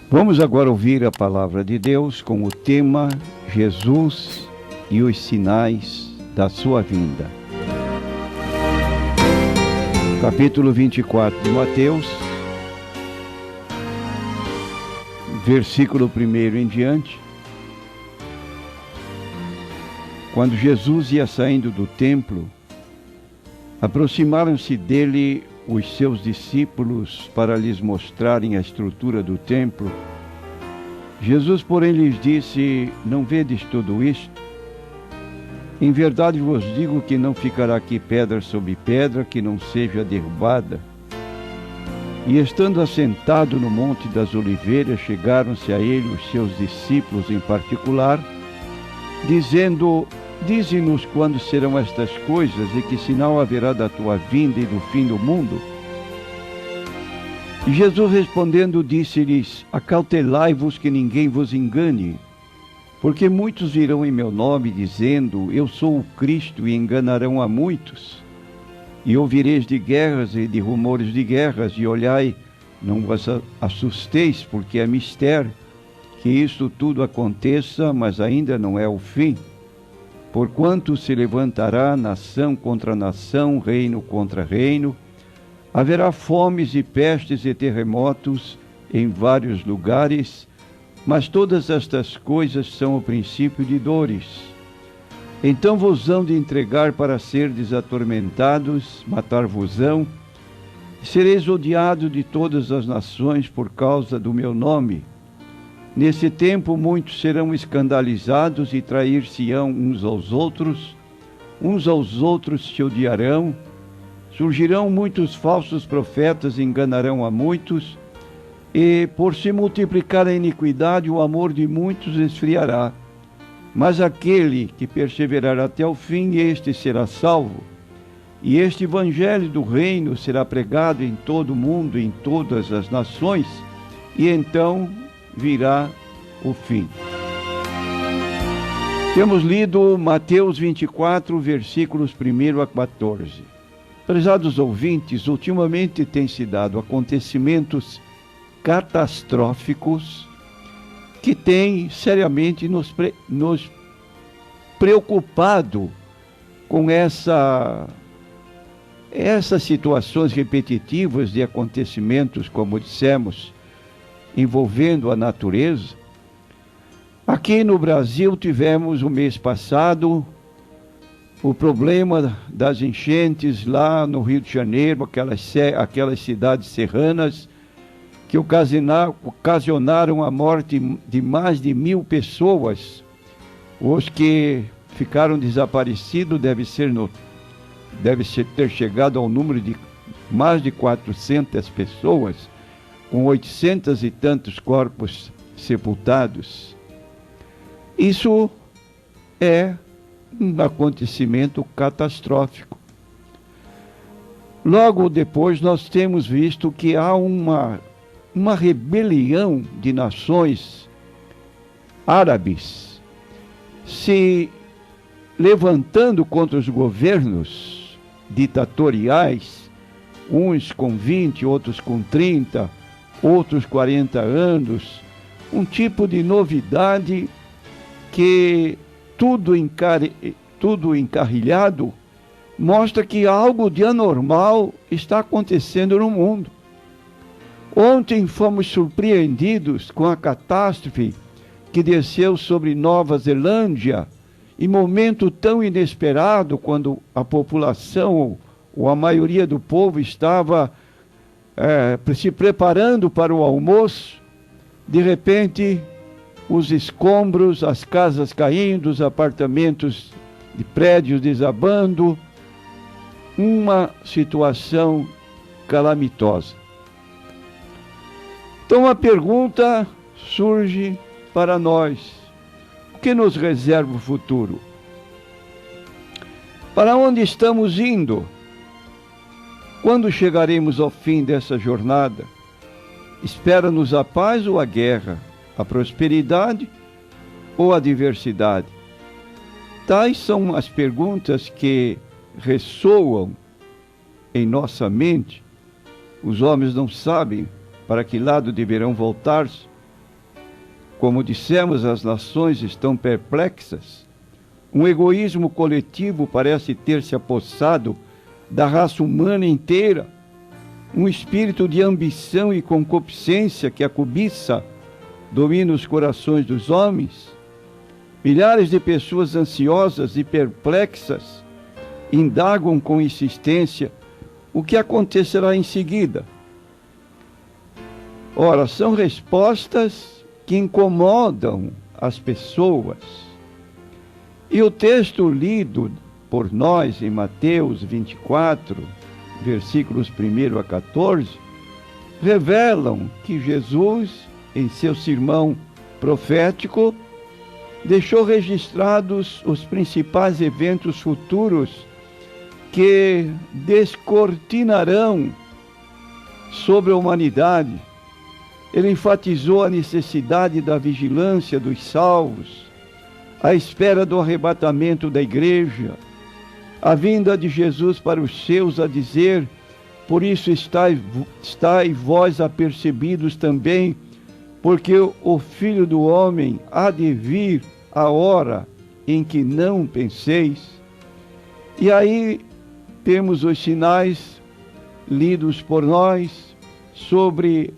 Vamos agora ouvir a palavra de Deus com o tema Jesus e os sinais da sua vinda. Capítulo 24 de Mateus, versículo 1 em diante. Quando Jesus ia saindo do templo, aproximaram-se dele os seus discípulos para lhes mostrarem a estrutura do templo. Jesus, porém, lhes disse: Não vedes tudo isto? Em verdade vos digo que não ficará aqui pedra sobre pedra que não seja derrubada. E estando assentado no Monte das Oliveiras, chegaram-se a ele os seus discípulos em particular, dizendo: Dize-nos quando serão estas coisas e que sinal haverá da tua vinda e do fim do mundo? E Jesus respondendo disse-lhes: Acautelai-vos que ninguém vos engane, porque muitos virão em meu nome dizendo: Eu sou o Cristo, e enganarão a muitos. E ouvireis de guerras e de rumores de guerras, e olhai, não vos assusteis, porque é mistério que isto tudo aconteça, mas ainda não é o fim. Porquanto se levantará nação contra nação, reino contra reino, haverá fomes e pestes e terremotos em vários lugares, mas todas estas coisas são o princípio de dores. Então vos hão de entregar para serdes atormentados, matar-vos-ão, e sereis odiados de todas as nações por causa do meu nome. Nesse tempo muitos serão escandalizados e trair-se-ão uns aos outros se odiarão, surgirão muitos falsos profetas e enganarão a muitos, e por se multiplicar a iniquidade, o amor de muitos esfriará. Mas aquele que perseverar até o fim, este será salvo. E este evangelho do reino será pregado em todo o mundo, em todas as nações, e então virá o fim. Temos lido Mateus 24, versículos 1 a 14. Prezados ouvintes, ultimamente têm se dado acontecimentos catastróficos que têm seriamente nos preocupado com essas situações repetitivas de acontecimentos, como dissemos, envolvendo a natureza. Aqui no Brasil tivemos o mês passado o problema das enchentes lá no Rio de Janeiro, aquelas cidades serranas que ocasionaram a morte de mais de 1.000 pessoas. Os que ficaram desaparecidos deve ter chegado ao número de mais de 400 pessoas, com 800 e tantos corpos sepultados. Isso é um acontecimento catastrófico. Logo depois nós temos visto que há uma rebelião de nações árabes se levantando contra os governos ditatoriais, uns com 20, outros com 30, outros 40 anos, um tipo de novidade que tudo encarrilhado mostra que algo de anormal está acontecendo no mundo. Ontem fomos surpreendidos com a catástrofe que desceu sobre Nova Zelândia, em momento tão inesperado, quando a população, ou a maioria do povo, estava se preparando para o almoço. De repente, os escombros, as casas caindo, os apartamentos de prédios desabando, uma situação calamitosa. Então a pergunta surge para nós: o que nos reserva o futuro? Para onde estamos indo? Quando chegaremos ao fim dessa jornada? Espera-nos a paz ou a guerra? A prosperidade ou a diversidade? Tais são as perguntas que ressoam em nossa mente. Os homens não sabem para que lado deverão voltar-se, Como dissemos, as nações estão perplexas. Um egoísmo coletivo parece ter se apossado da raça humana inteira. Um espírito de ambição e concupiscência que a cobiça domina os corações dos homens. Milhares de pessoas ansiosas e perplexas indagam com insistência o que acontecerá em seguida. Ora, são respostas que incomodam as pessoas. E o texto lido por nós em Mateus 24, versículos 1 a 14, revelam que Jesus, em seu sermão profético, deixou registrados os principais eventos futuros que descortinarão sobre a humanidade. Ele enfatizou a necessidade da vigilância dos salvos, a espera do arrebatamento da igreja, a vinda de Jesus para os seus, a dizer: por isso estai vós apercebidos também, porque o Filho do Homem há de vir a hora em que não penseis. E aí temos os sinais lidos por nós sobre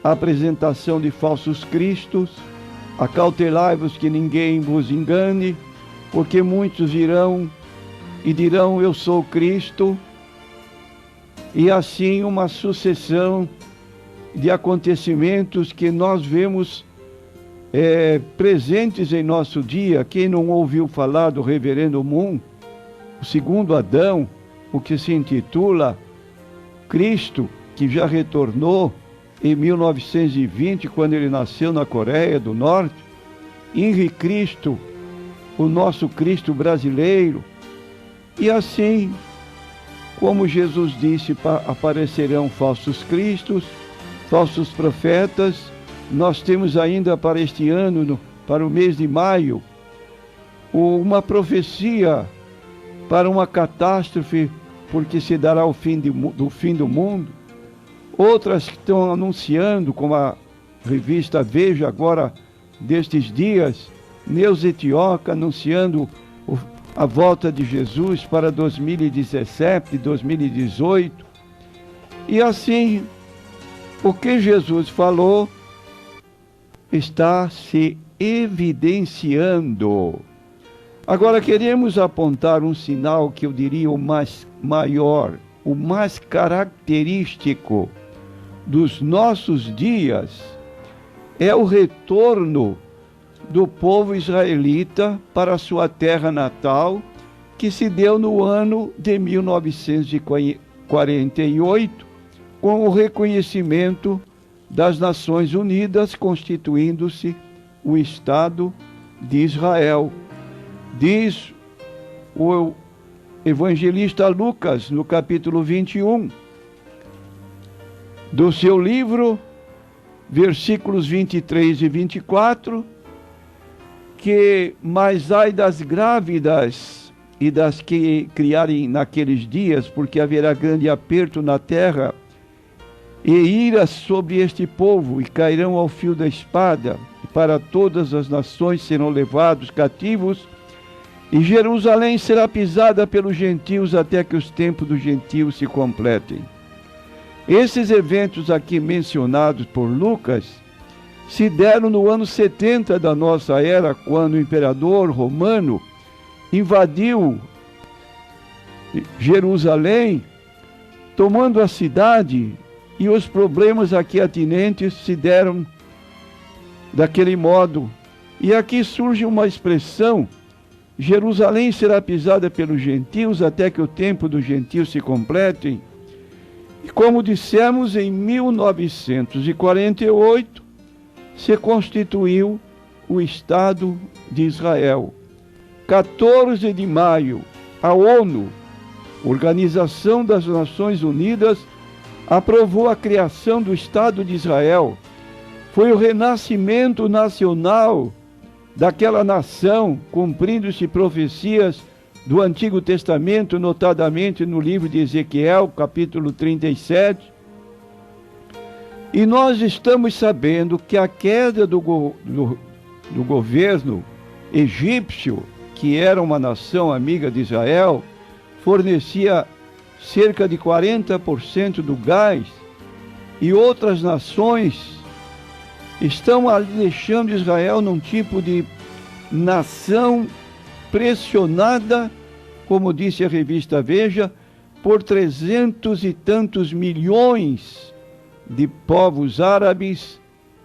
a apresentação de falsos cristos. Acautelai-vos que ninguém vos engane, porque muitos virão e dirão: eu sou Cristo. E assim uma sucessão de acontecimentos que nós vemos presentes em nosso dia. Quem não ouviu falar do reverendo Moon, o segundo Adão, o que se intitula Cristo, que já retornou em 1920, quando ele nasceu na Coreia do Norte, Henri Cristo, o nosso Cristo brasileiro. E assim, como Jesus disse, aparecerão falsos cristos, falsos profetas. Nós temos ainda para este ano, para o mês de maio, uma profecia para uma catástrofe, porque se dará o fim do fim do mundo. Outras que estão anunciando, como a revista Veja agora destes dias, Neus Etioca anunciando a volta de Jesus para 2017, 2018. E assim, o que Jesus falou está se evidenciando. Agora queremos apontar um sinal que eu diria o mais maior, o mais característico dos nossos dias, é o retorno do povo israelita para a sua terra natal, que se deu no ano de 1948, com o reconhecimento das Nações Unidas, constituindo-se o Estado de Israel. Diz o evangelista Lucas, no capítulo 21, do seu livro, versículos 23 e 24, que mais ai das grávidas e das que criarem naqueles dias, porque haverá grande aperto na terra e ira sobre este povo, e cairão ao fio da espada, e para todas as nações serão levados cativos, e Jerusalém será pisada pelos gentios até que os tempos dos gentios se completem. Esses eventos aqui mencionados por Lucas se deram no ano 70 da nossa era, quando o imperador romano invadiu Jerusalém, tomando a cidade, e os problemas aqui atinentes se deram daquele modo. E aqui surge uma expressão: Jerusalém será pisada pelos gentios até que o tempo dos gentios se completem. E como dissemos, em 1948 se constituiu o Estado de Israel. 14 de maio, a ONU, Organização das Nações Unidas, aprovou a criação do Estado de Israel. Foi o renascimento nacional daquela nação, cumprindo-se profecias do Antigo Testamento, notadamente no livro de Ezequiel, capítulo 37. E nós estamos sabendo que a queda do governo egípcio, que era uma nação amiga de Israel, fornecia cerca de 40% do gás, e outras nações estão ali deixando Israel num tipo de nação pressionada, como disse a revista Veja, por 300 e tantos milhões de povos árabes,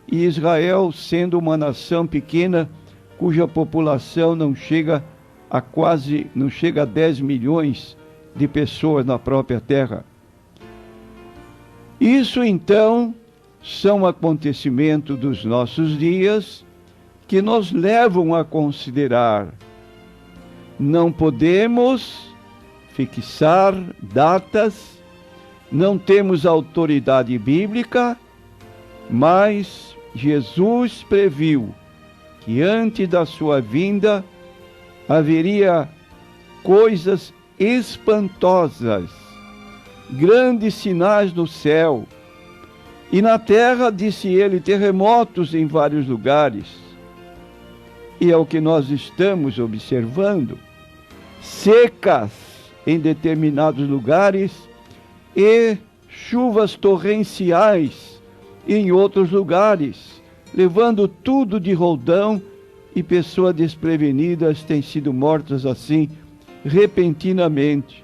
e Israel sendo uma nação pequena, cuja população não chega a 10 milhões de pessoas na própria terra. Isso então são acontecimentos dos nossos dias que nos levam a considerar: não podemos fixar datas, não temos autoridade bíblica, mas Jesus previu que antes da sua vinda haveria coisas espantosas, grandes sinais no céu, e na terra, disse ele, terremotos em vários lugares. E é o que nós estamos observando: secas em determinados lugares e chuvas torrenciais em outros lugares, levando tudo de roldão, e pessoas desprevenidas têm sido mortas assim repentinamente.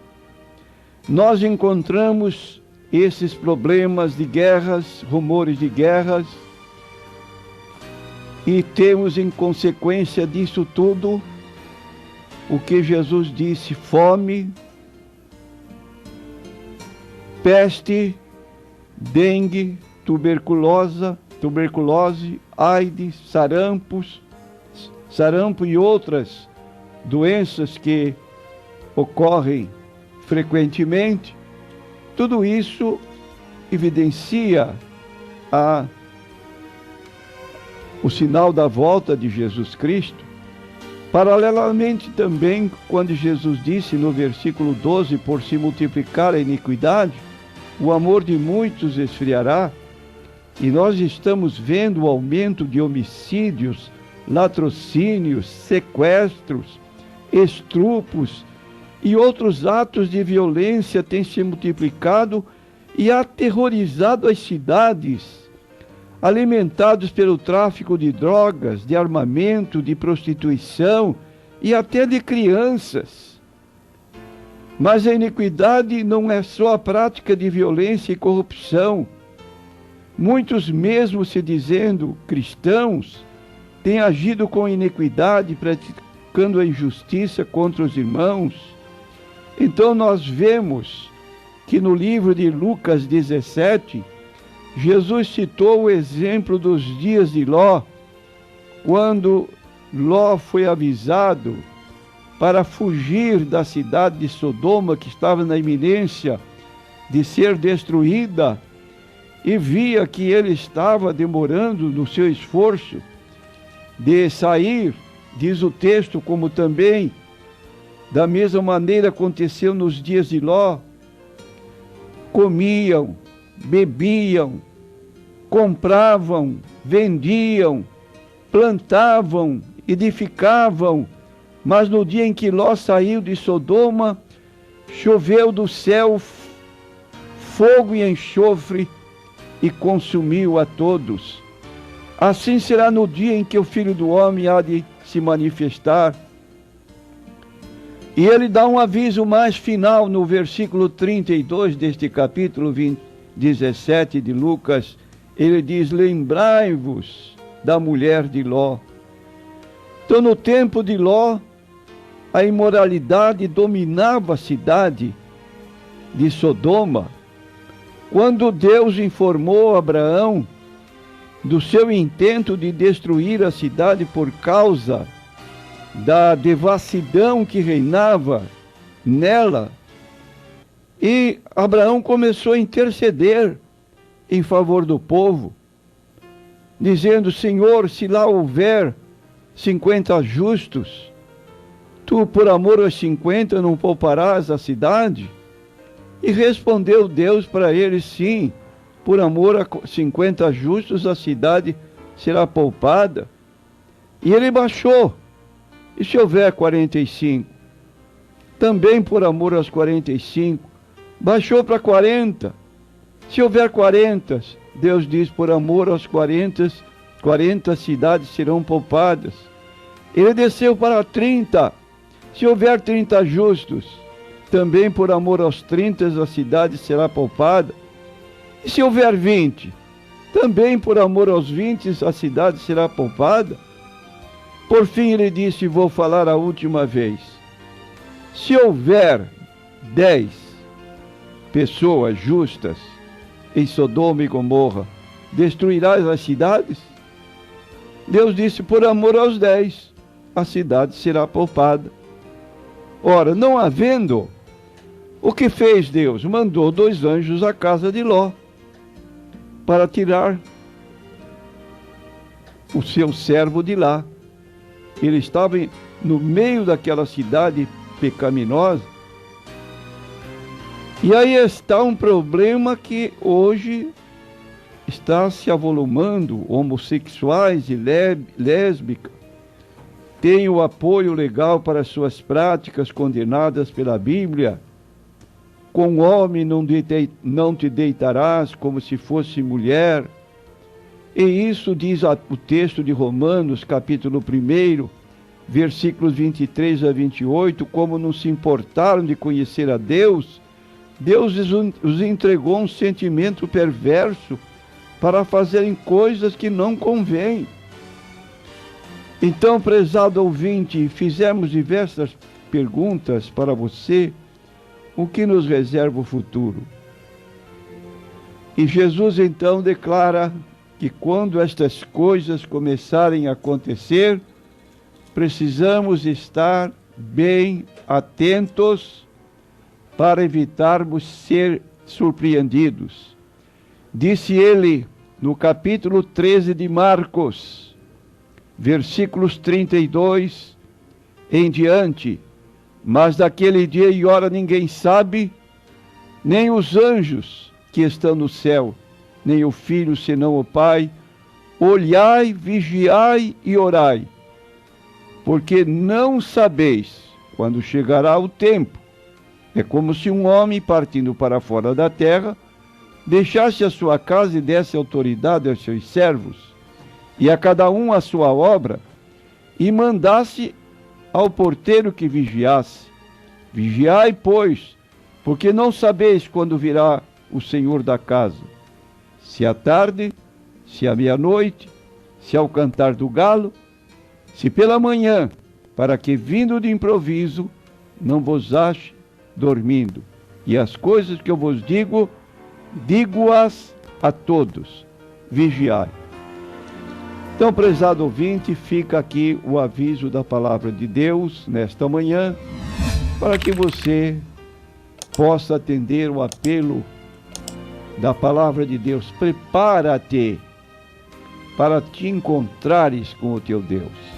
Nós encontramos esses problemas de guerras, rumores de guerras, e temos em consequência disso tudo o que Jesus disse: fome, peste, dengue, tuberculose, AIDS, sarampo e outras doenças que ocorrem frequentemente. Tudo isso evidencia o sinal da volta de Jesus Cristo. Paralelamente também, quando Jesus disse no versículo 12, por se multiplicar a iniquidade, o amor de muitos esfriará, e nós estamos vendo o aumento de homicídios, latrocínios, sequestros, estupros e outros atos de violência têm se multiplicado e aterrorizado as cidades, alimentados pelo tráfico de drogas, de armamento, de prostituição e até de crianças. Mas a iniquidade não é só a prática de violência e corrupção. Muitos, mesmo se dizendo cristãos, têm agido com iniquidade, praticando a injustiça contra os irmãos. Então nós vemos que no livro de Lucas 17, Jesus citou o exemplo dos dias de Ló, quando Ló foi avisado para fugir da cidade de Sodoma, que estava na iminência de ser destruída, e via que ele estava demorando no seu esforço de sair, diz o texto, como também da mesma maneira aconteceu nos dias de Ló. Comiam, bebiam, compravam, vendiam, plantavam, edificavam, mas no dia em que Ló saiu de Sodoma, choveu do céu fogo e enxofre e consumiu a todos. Assim será no dia em que o Filho do Homem há de se manifestar. E ele dá um aviso mais final no versículo 32 deste capítulo 17 de Lucas. Ele diz: lembrai-vos da mulher de Ló. Então, no tempo de Ló, a imoralidade dominava a cidade de Sodoma. Quando Deus informou Abraão do seu intento de destruir a cidade por causa da devassidão que reinava nela, e Abraão começou a interceder em favor do povo, dizendo: Senhor, se lá houver 50 justos, tu por amor aos 50 não pouparás a cidade? E respondeu Deus para ele: sim, por amor a 50 justos, a cidade será poupada. E ele baixou. E se houver 45? Também por amor aos 45, baixou para 40. Se houver 40, Deus diz, por amor aos 40 cidades serão poupadas. Ele desceu para 30. Se houver 30 justos, também por amor aos 30 a cidade será poupada. E se houver 20, também por amor aos 20 a cidade será poupada. Por fim ele disse, vou falar a última vez. Se houver 10 pessoas justas em Sodoma e Gomorra, destruirás as cidades? Deus disse, por amor aos 10, a cidade será poupada. Ora, não havendo, o que fez Deus? Mandou 2 anjos à casa de Ló para tirar o seu servo de lá. Ele estava no meio daquela cidade pecaminosa. E aí está um problema que hoje está se avolumando. Homossexuais e lésbicas têm o apoio legal para suas práticas condenadas pela Bíblia. Com homem não te deitarás como se fosse mulher. E isso diz o texto de Romanos, capítulo 1, versículos 23 a 28, como não se importaram de conhecer a Deus, Deus os entregou um sentimento perverso para fazerem coisas que não convêm. Então, prezado ouvinte, fizemos diversas perguntas para você, o que nos reserva o futuro? E Jesus então declara que quando estas coisas começarem a acontecer, precisamos estar bem atentos para evitarmos ser surpreendidos. Disse ele no capítulo 13 de Marcos, versículos 32 em diante, mas daquele dia e hora ninguém sabe, nem os anjos que estão no céu, nem o Filho, senão o Pai. Olhai, vigiai e orai, porque não sabeis quando chegará o tempo. É como se um homem partindo para fora da terra deixasse a sua casa e desse autoridade aos seus servos, e a cada um a sua obra, e mandasse ao porteiro que vigiasse. Vigiai, pois, porque não sabeis quando virá o Senhor da casa, se à tarde, se à meia-noite, se ao cantar do galo, se pela manhã, para que vindo de improviso não vos ache dormindo. E as coisas que eu vos digo, digo-as a todos, vigiai. Então, prezado ouvinte, fica aqui o aviso da palavra de Deus nesta manhã, para que você possa atender o apelo da palavra de Deus. Prepara-te para te encontrares com o teu Deus.